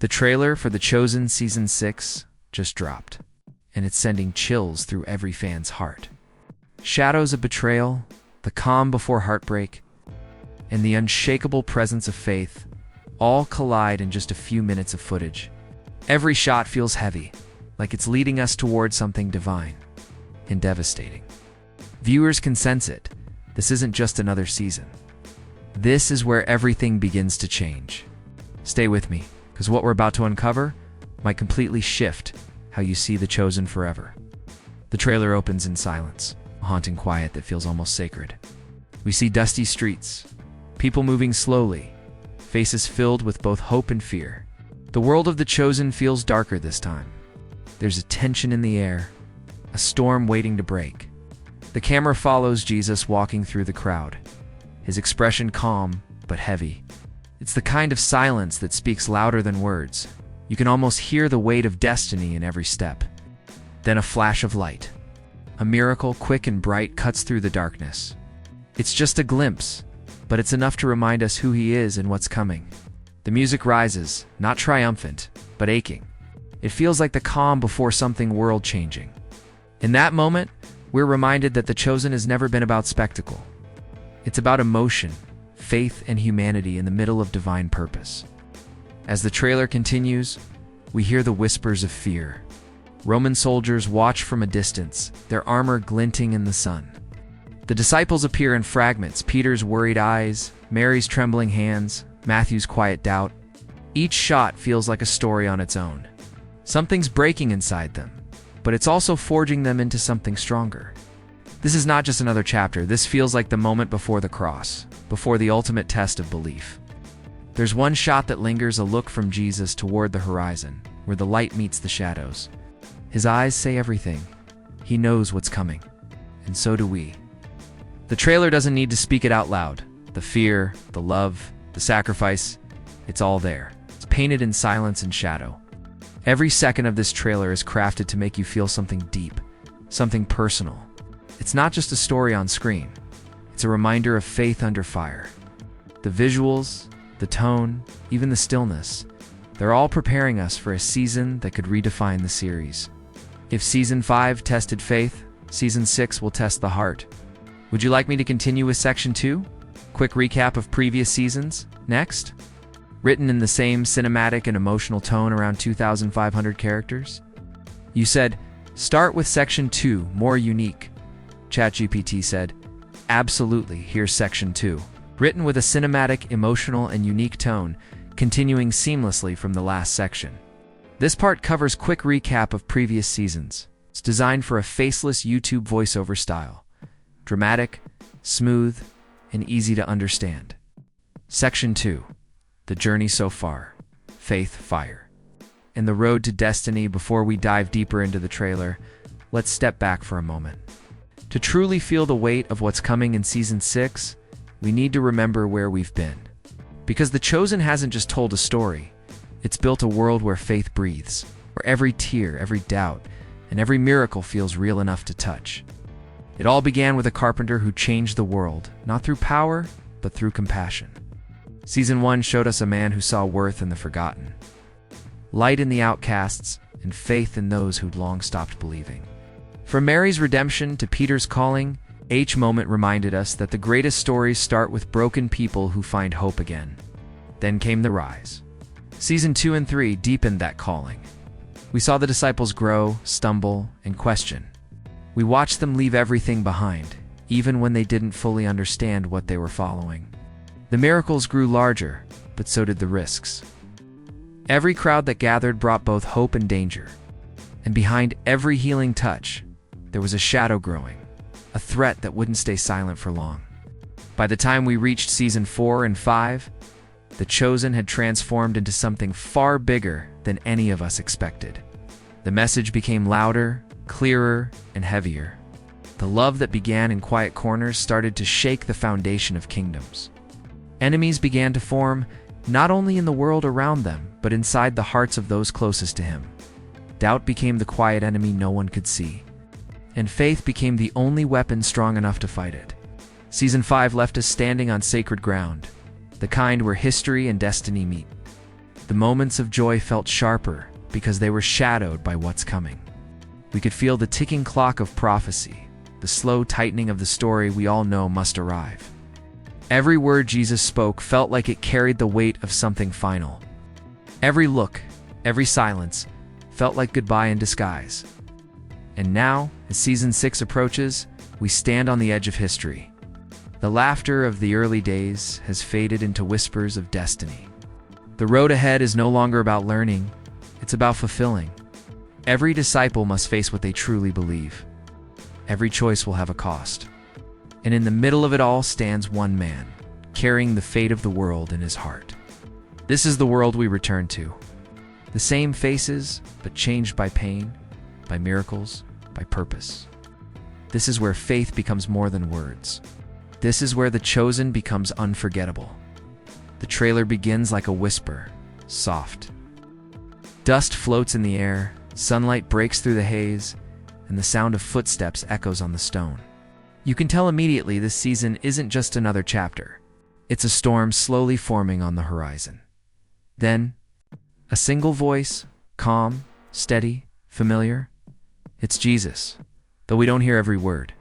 The trailer for The Chosen Season 6 just dropped, and it's sending chills through every fan's heart. Shadows of betrayal, the calm before heartbreak, and the unshakable presence of faith all collide in just a few minutes of footage. Every shot feels heavy, like it's leading us toward something divine and devastating. Viewers can sense it. This isn't just another season. This is where everything begins to change. Stay with me, because what we're about to uncover might completely shift how you see The Chosen forever. The trailer opens in silence, a haunting quiet that feels almost sacred. We see dusty streets, people moving slowly, faces filled with both hope and fear. The world of The Chosen feels darker this time. There's a tension in the air, a storm waiting to break. The camera follows Jesus walking through the crowd, his expression calm but heavy. It's the kind of silence that speaks louder than words. You can almost hear the weight of destiny in every step. Then a flash of light. A miracle, quick and bright, cuts through the darkness. It's just a glimpse, but it's enough to remind us who he is and what's coming. The music rises, not triumphant, but aching. It feels like the calm before something world-changing. In that moment, we're reminded that The Chosen has never been about spectacle. It's about emotion, faith, and humanity in the middle of divine purpose. As the trailer continues, we hear the whispers of fear. Roman soldiers watch from a distance, their armor glinting in the sun. The disciples appear in fragments, Peter's worried eyes, Mary's trembling hands, Matthew's quiet doubt. Each shot feels like a story on its own. Something's breaking inside them, but it's also forging them into something stronger. This is not just another chapter. This feels like the moment before the cross, before the ultimate test of belief. There's one shot that lingers, a look from Jesus toward the horizon, where the light meets the shadows. His eyes say everything. He knows what's coming, and so do we. The trailer doesn't need to speak it out loud. The fear, the love, the sacrifice, it's all there. It's painted in silence and shadow. Every second of this trailer is crafted to make you feel something deep, something personal. It's not just a story on screen. It's a reminder of faith under fire. The visuals, the tone, even the stillness, they're all preparing us for a season that could redefine the series. If Season 5 tested faith, Season 6 will test the heart. Would you like me to continue with Section 2? Quick recap of previous seasons, next? Written in the same cinematic and emotional tone, around 2,500 characters? You said, start with Section 2, more unique. ChatGPT said, absolutely, here's Section 2. Written with a cinematic, emotional, and unique tone, continuing seamlessly from the last section. This part covers quick recap of previous seasons. It's designed for a faceless YouTube voiceover style. Dramatic, smooth, and easy to understand. Section 2. The journey so far. Faith, fire. And the road to destiny. Before we dive deeper into the trailer, let's step back for a moment. To truly feel the weight of what's coming in Season 6, we need to remember where we've been. Because The Chosen hasn't just told a story, it's built a world where faith breathes, where every tear, every doubt, and every miracle feels real enough to touch. It all began with a carpenter who changed the world, not through power, but through compassion. Season 1 showed us a man who saw worth in the forgotten, light in the outcasts, and faith in those who'd long stopped believing. From Mary's redemption to Peter's calling, each moment reminded us that the greatest stories start with broken people who find hope again. Then came the rise. Season 2 and 3 deepened that calling. We saw the disciples grow, stumble, and question. We watched them leave everything behind, even when they didn't fully understand what they were following. The miracles grew larger, but so did the risks. Every crowd that gathered brought both hope and danger. And behind every healing touch, there was a shadow growing, a threat that wouldn't stay silent for long. By the time we reached Season 4 and 5, The Chosen had transformed into something far bigger than any of us expected. The message became louder, clearer, and heavier. The love that began in quiet corners started to shake the foundation of kingdoms. Enemies began to form, not only in the world around them, but inside the hearts of those closest to him. Doubt became the quiet enemy no one could see, and faith became the only weapon strong enough to fight it. Season 5 left us standing on sacred ground, the kind where history and destiny meet. The moments of joy felt sharper because they were shadowed by what's coming. We could feel the ticking clock of prophecy, the slow tightening of the story we all know must arrive. Every word Jesus spoke felt like it carried the weight of something final. Every look, every silence, felt like goodbye in disguise. And now, as Season 6 approaches, we stand on the edge of history. The laughter of the early days has faded into whispers of destiny. The road ahead is no longer about learning, it's about fulfilling. Every disciple must face what they truly believe. Every choice will have a cost. And in the middle of it all stands one man, carrying the fate of the world in his heart. This is the world we return to. The same faces, but changed by pain, by miracles, by purpose. This is where faith becomes more than words. This is where the chosen becomes unforgettable. The trailer begins like a whisper, soft. Dust floats in the air, sunlight breaks through the haze, and the sound of footsteps echoes on the stone. You can tell immediately this season isn't just another chapter. It's a storm slowly forming on the horizon. Then, a single voice, calm, steady, familiar. It's Jesus, though we don't hear every word.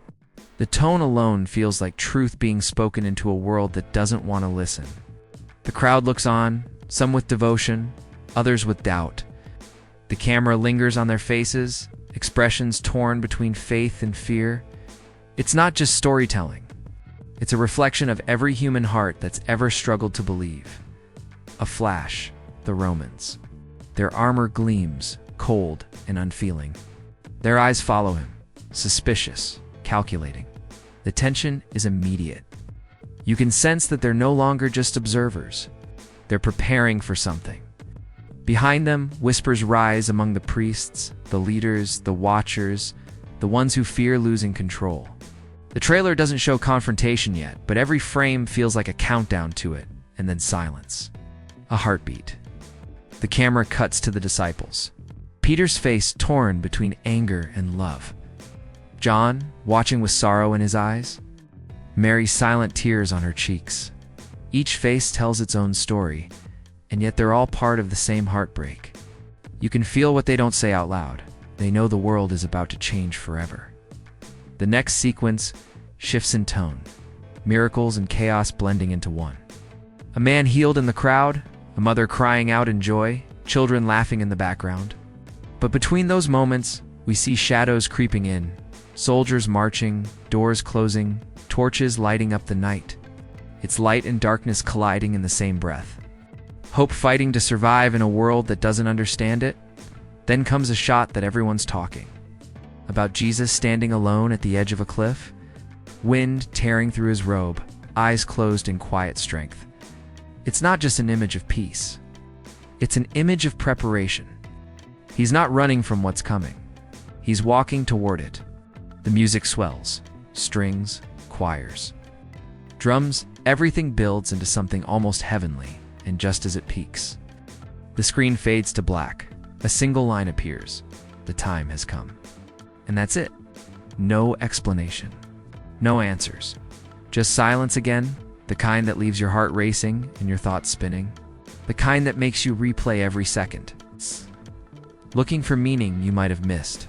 The tone alone feels like truth being spoken into a world that doesn't want to listen. The crowd looks on, some with devotion, others with doubt. The camera lingers on their faces, expressions torn between faith and fear. It's not just storytelling. It's a reflection of every human heart that's ever struggled to believe. A flash, the Romans. Their armor gleams, cold and unfeeling. Their eyes follow him, suspicious, calculating. The tension is immediate. You can sense that they're no longer just observers. They're preparing for something. Behind them, whispers rise among the priests, the leaders, the watchers, the ones who fear losing control. The trailer doesn't show confrontation yet, but every frame feels like a countdown to it, and then silence. A heartbeat. The camera cuts to the disciples. Peter's face torn between anger and love. John, watching with sorrow in his eyes. Mary's silent tears on her cheeks. Each face tells its own story, and yet they're all part of the same heartbreak. You can feel what they don't say out loud. They know the world is about to change forever. The next sequence shifts in tone, miracles and chaos blending into one. A man healed in the crowd, a mother crying out in joy, children laughing in the background. But between those moments, we see shadows creeping in, soldiers marching, doors closing, torches lighting up the night. It's light and darkness colliding in the same breath. Hope fighting to survive in a world that doesn't understand it. Then comes a shot that everyone's talking about: Jesus standing alone at the edge of a cliff, wind tearing through his robe, eyes closed in quiet strength. It's not just an image of peace. It's an image of preparation. He's not running from what's coming. He's walking toward it. The music swells, strings, choirs, drums, everything builds into something almost heavenly, and just as it peaks, the screen fades to black. A single line appears: the time has come. And that's it. No explanation. No answers. Just silence again, the kind that leaves your heart racing and your thoughts spinning. The kind that makes you replay every second, looking for meaning you might have missed.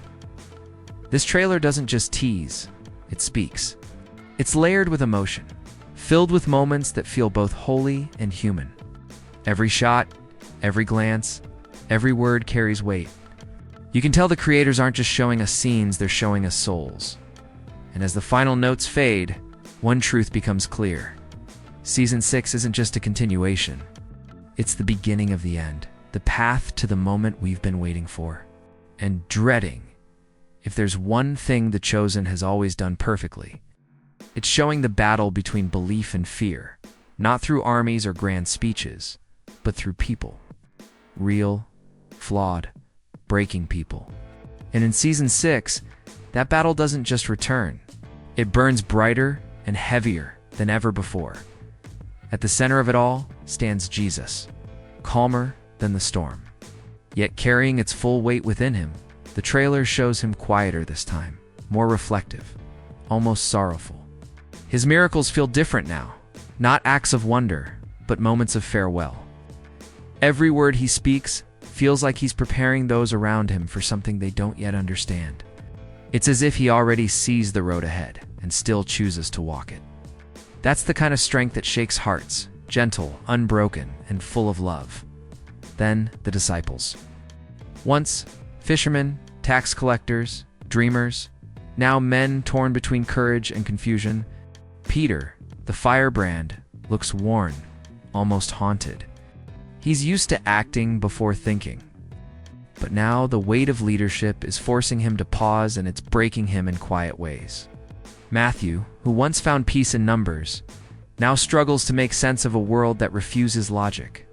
This trailer doesn't just tease, it speaks. It's layered with emotion, filled with moments that feel both holy and human. Every shot, every glance, every word carries weight. You can tell the creators aren't just showing us scenes, they're showing us souls. And as the final notes fade, one truth becomes clear. Season 6 isn't just a continuation. It's the beginning of the end, the path to the moment we've been waiting for and dreading. If there's one thing The Chosen has always done perfectly, it's showing the battle between belief and fear, not through armies or grand speeches, but through people. Real, flawed, breaking people. And in Season 6, that battle doesn't just return. It burns brighter and heavier than ever before. At the center of it all stands Jesus, calmer than the storm, yet carrying its full weight within him. The trailer shows him quieter this time, more reflective, almost sorrowful. His miracles feel different now, not acts of wonder, but moments of farewell. Every word he speaks feels like he's preparing those around him for something they don't yet understand. It's as if he already sees the road ahead and still chooses to walk it. That's the kind of strength that shakes hearts, gentle, unbroken, and full of love. Then the disciples. Once fishermen, tax collectors, dreamers, now men torn between courage and confusion. Peter, the firebrand, looks worn, almost haunted. He's used to acting before thinking. But now the weight of leadership is forcing him to pause, and it's breaking him in quiet ways. Matthew, who once found peace in numbers, now struggles to make sense of a world that refuses logic.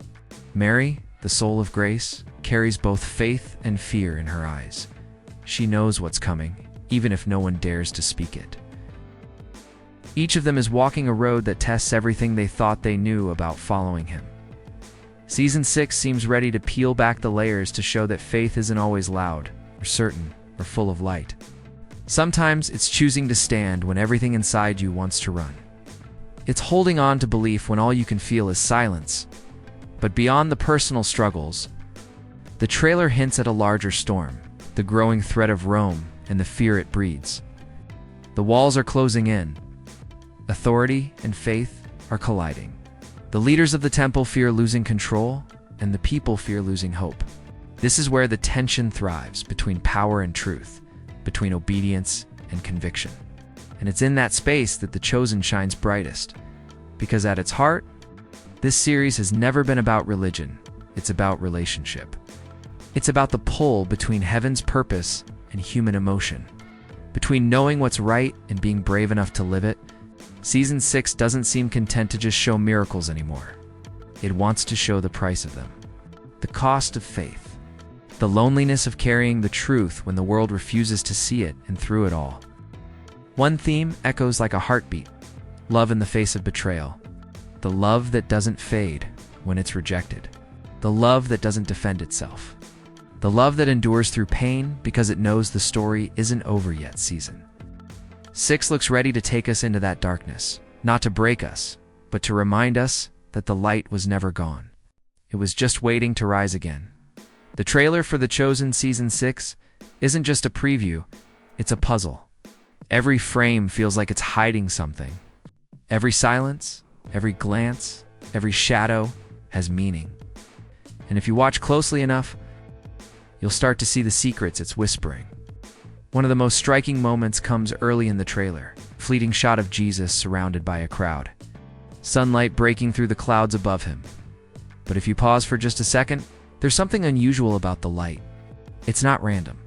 Mary, the soul of grace, carries both faith and fear in her eyes. She knows what's coming, even if no one dares to speak it. Each of them is walking a road that tests everything they thought they knew about following him. Season 6 seems ready to peel back the layers to show that faith isn't always loud, or certain, or full of light. Sometimes it's choosing to stand when everything inside you wants to run. It's holding on to belief when all you can feel is silence. But beyond the personal struggles, the trailer hints at a larger storm, the growing threat of Rome and the fear it breeds. The walls are closing in. Authority and faith are colliding. The leaders of the temple fear losing control, and the people fear losing hope. This is where the tension thrives, between power and truth, between obedience and conviction. And it's in that space that The Chosen shines brightest. Because at its heart, this series has never been about religion. It's about relationship. It's about the pull between heaven's purpose and human emotion. Between knowing what's right and being brave enough to live it. Season 6 doesn't seem content to just show miracles anymore. It wants to show the price of them. The cost of faith. The loneliness of carrying the truth when the world refuses to see it, and through it all. One theme echoes like a heartbeat. Love in the face of betrayal. The love that doesn't fade when it's rejected. The love that doesn't defend itself. The love that endures through pain because it knows the story isn't over yet. Season 6 looks ready to take us into that darkness, not to break us, but to remind us that the light was never gone. It was just waiting to rise again. The trailer for The Chosen Season 6 isn't just a preview, it's a puzzle. Every frame feels like it's hiding something. Every silence, every glance, every shadow has meaning. And if you watch closely enough, you'll start to see the secrets it's whispering. One of the most striking moments comes early in the trailer, a fleeting shot of Jesus surrounded by a crowd. Sunlight breaking through the clouds above him. But if you pause for just a second, there's something unusual about the light. It's not random.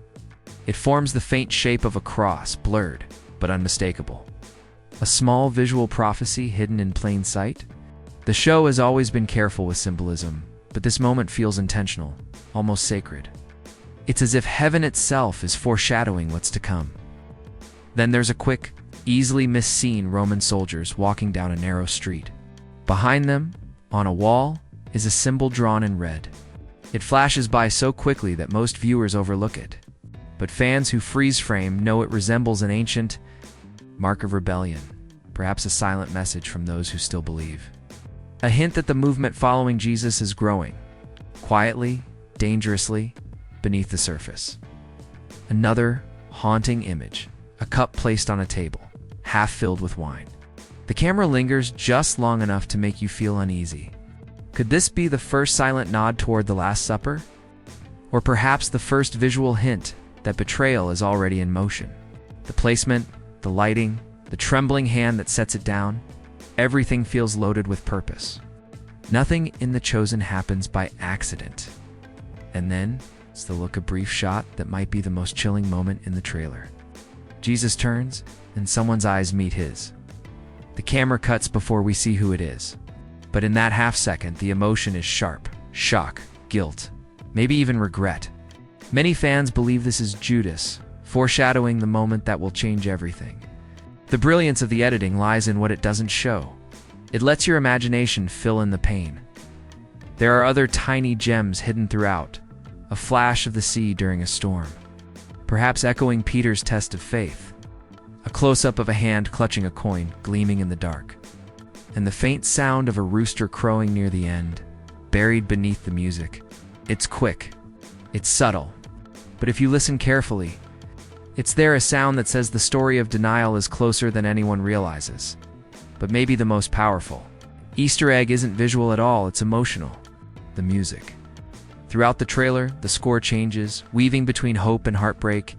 It forms the faint shape of a cross, blurred but unmistakable. A small visual prophecy hidden in plain sight? The show has always been careful with symbolism, but this moment feels intentional, almost sacred. It's as if heaven itself is foreshadowing what's to come. Then there's a quick, easily missed scene: Roman soldiers walking down a narrow street. Behind them, on a wall, is a symbol drawn in red. It flashes by so quickly that most viewers overlook it. But fans who freeze frame know it resembles an ancient mark of rebellion, perhaps a silent message from those who still believe. A hint that the movement following Jesus is growing, quietly, dangerously, beneath the surface. Another haunting image, a cup placed on a table, half filled with wine. The camera lingers just long enough to make you feel uneasy. Could this be the first silent nod toward the Last Supper? Or perhaps the first visual hint that betrayal is already in motion? The placement, the lighting, the trembling hand that sets it down, everything feels loaded with purpose. Nothing in The Chosen happens by accident. And then, it's the look, a brief shot that might be the most chilling moment in the trailer. Jesus turns, and someone's eyes meet his. The camera cuts before we see who it is. But in that half second, the emotion is sharp. Shock, guilt, maybe even regret. Many fans believe this is Judas, foreshadowing the moment that will change everything. The brilliance of the editing lies in what it doesn't show. It lets your imagination fill in the pain. There are other tiny gems hidden throughout. A flash of the sea during a storm, perhaps echoing Peter's test of faith. A close-up of a hand clutching a coin, gleaming in the dark. And the faint sound of a rooster crowing near the end. buried beneath the music. It's quick. It's subtle. But if you listen carefully, it's there, a sound that says the story of denial is closer than anyone realizes. But maybe the most powerful Easter egg isn't visual at all, it's emotional. The music. Throughout the trailer, the score changes, weaving between hope and heartbreak,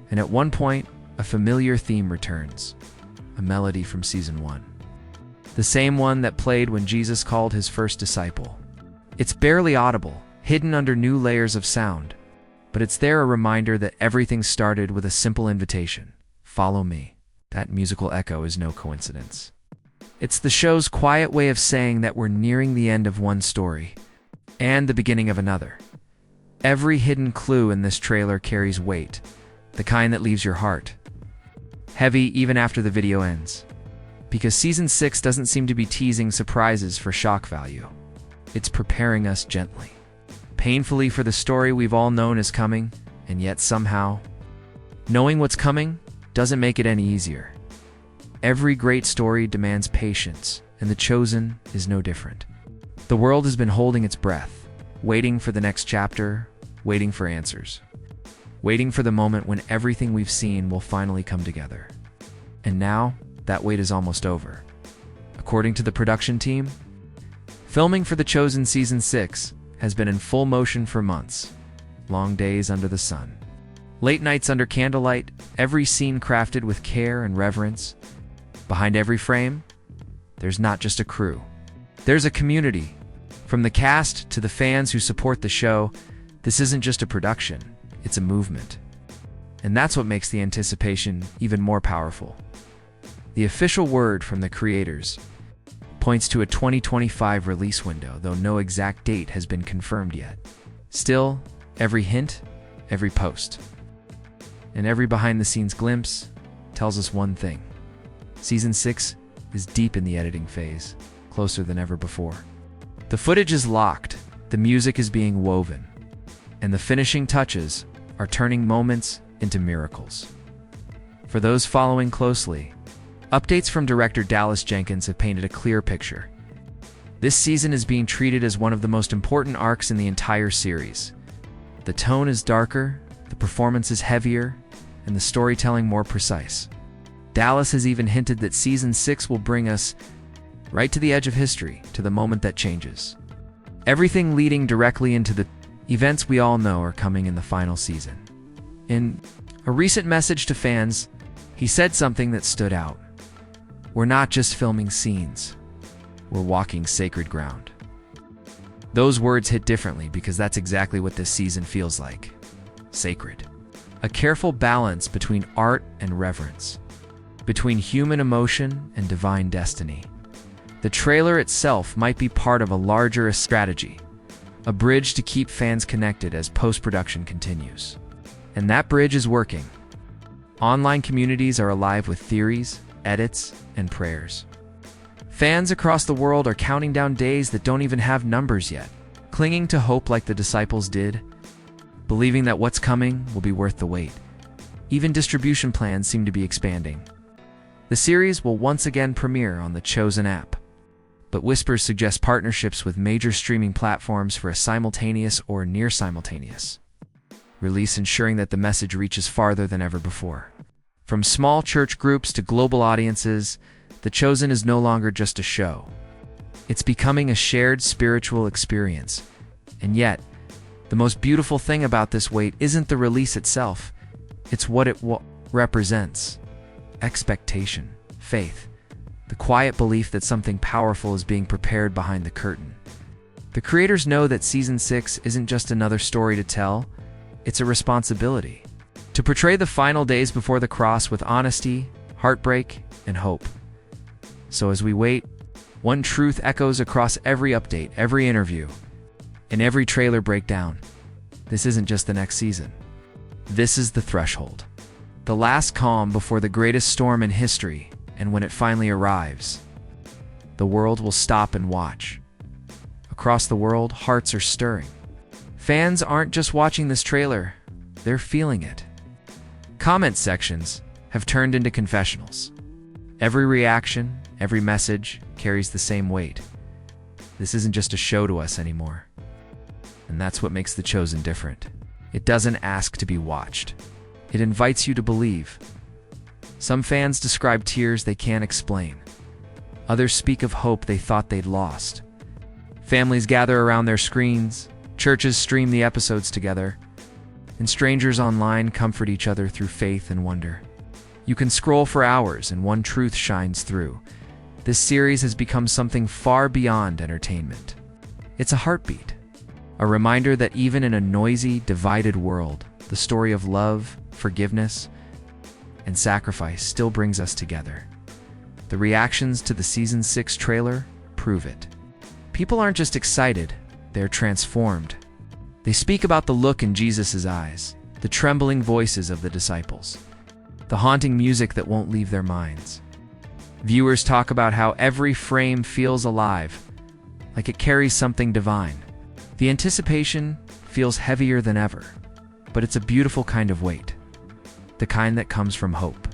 and at one point, a familiar theme returns. A melody from Season 1. The same one that played when Jesus called his first disciple. It's barely audible, hidden under new layers of sound, but it's there, a reminder that everything started with a simple invitation. Follow me. That musical echo is no coincidence. It's the show's quiet way of saying that we're nearing the end of one story and the beginning of another. Every hidden clue in this trailer carries weight, the kind that leaves your heart heavy even after the video ends. Because Season 6 doesn't seem to be teasing surprises for shock value. It's preparing us gently, painfully, for the story we've all known is coming, and yet somehow, knowing what's coming doesn't make it any easier. Every great story demands patience, and The Chosen is no different. The world has been holding its breath, waiting for the next chapter, waiting for answers, waiting for the moment when everything we've seen will finally come together. And now, that wait is almost over. According to the production team, filming for The Chosen Season 6 has been in full motion for months. Long days under the sun. Late nights under candlelight, every scene crafted with care and reverence. Behind every frame, there's not just a crew. There's a community. From the cast to the fans who support the show, this isn't just a production, it's a movement. And that's what makes the anticipation even more powerful. The official word from the creators points to a 2025 release window, though no exact date has been confirmed yet. Still, every hint, every post, and every behind-the-scenes glimpse tells us one thing. Season 6 is deep in the editing phase, closer than ever before. The footage is locked, the music is being woven, and the finishing touches are turning moments into miracles. For those following closely, updates from director Dallas Jenkins have painted a clear picture. This season is being treated as one of the most important arcs in the entire series. The tone is darker, the performance is heavier, and the storytelling more precise. Dallas has even hinted that Season 6 will bring us right to the edge of history, to the moment that changes. Everything leading directly into the events we all know are coming in the final season. In a recent message to fans, he said something that stood out. We're not just filming scenes, we're walking sacred ground. Those words hit differently because that's exactly what this season feels like. Sacred. A careful balance between art and reverence, between human emotion and divine destiny. The trailer itself might be part of a larger strategy, a bridge to keep fans connected as post-production continues. And that bridge is working. Online communities are alive with theories, edits, and prayers. Fans across the world are counting down days that don't even have numbers yet, clinging to hope like the disciples did, believing that what's coming will be worth the wait. Even distribution plans seem to be expanding. The series will once again premiere on the Chosen app, but whispers suggest partnerships with major streaming platforms for a simultaneous or near-simultaneous release, ensuring that the message reaches farther than ever before. From small church groups to global audiences, The Chosen is no longer just a show. It's becoming a shared spiritual experience. And yet, the most beautiful thing about this wait isn't the release itself, it's what it represents. Expectation, faith, the quiet belief that something powerful is being prepared behind the curtain. The creators know that Season 6 isn't just another story to tell, it's a responsibility. To portray the final days before the cross with honesty, heartbreak, and hope. So as we wait, one truth echoes across every update, every interview, and every trailer breakdown. This isn't just the next season. This is the threshold. The last calm before the greatest storm in history, and when it finally arrives, the world will stop and watch. Across the world, hearts are stirring. Fans aren't just watching this trailer, they're feeling it. Comment sections have turned into confessionals. Every reaction, every message carries the same weight. This isn't just a show to us anymore. And that's what makes The Chosen different. It doesn't ask to be watched. It invites you to believe. Some fans describe tears they can't explain. Others speak of hope they thought they'd lost. Families gather around their screens, churches stream the episodes together, and strangers online comfort each other through faith and wonder. You can scroll for hours and one truth shines through. This series has become something far beyond entertainment. It's a heartbeat, a reminder that even in a noisy, divided world, the story of love, forgiveness, and sacrifice still brings us together. The reactions to the Season 6 trailer prove it. People aren't just excited, they're transformed. They speak about the look in Jesus' eyes, the trembling voices of the disciples, the haunting music that won't leave their minds. Viewers talk about how every frame feels alive, like it carries something divine. The anticipation feels heavier than ever, but it's a beautiful kind of weight, the kind that comes from hope.